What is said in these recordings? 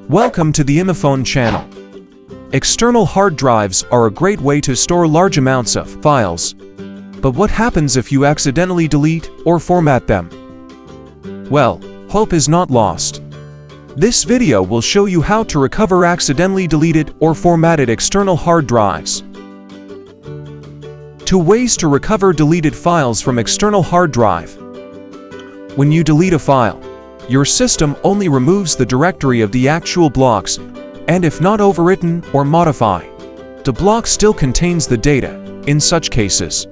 Welcome to the iMyfone channel. External hard drives are a great way to store large amounts of files. But what happens if you accidentally delete or format them? Well, hope is not lost. This video will show you how to recover accidentally deleted or formatted external hard drives. 2 ways to recover deleted files from external hard drive. When you delete a file, your system only removes the directory of the actual blocks, and if not overwritten or modified, the block still contains the data. In such cases,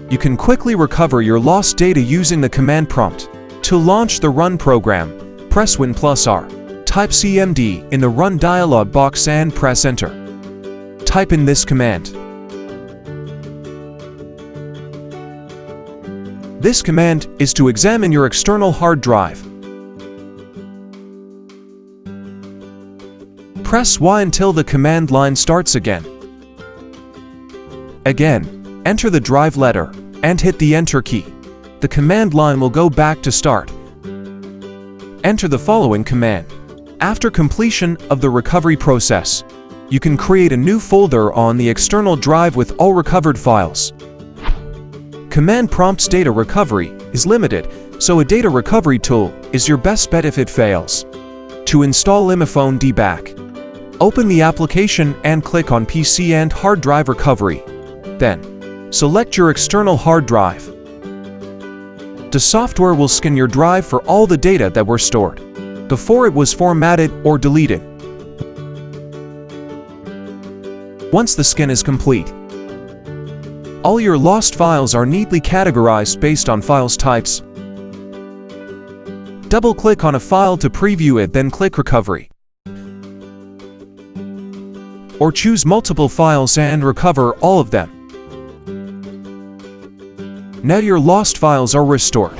you can quickly recover your lost data using the command prompt. To launch the Run program, press Win+R. Type cmd in the Run dialog box and press Enter. Type in this command. This command is to examine your external hard drive. Press Y until the command line starts again. Again, enter the drive letter and hit the Enter key. The command line will go back to start. Enter the following command. After completion of the recovery process, you can create a new folder on the external drive with all recovered files. Command prompt's data recovery is limited, so a data recovery tool is your best bet if it fails. To install iMyfone debug, open the application and click on PC and hard drive recovery. Then, select your external hard drive. The software will scan your drive for all the data that were stored before it was formatted or deleted. Once the scan is complete, all your lost files are neatly categorized based on files types. Double-click on a file to preview it, then click Recovery. Or choose multiple files and recover all of them. Now your lost files are restored.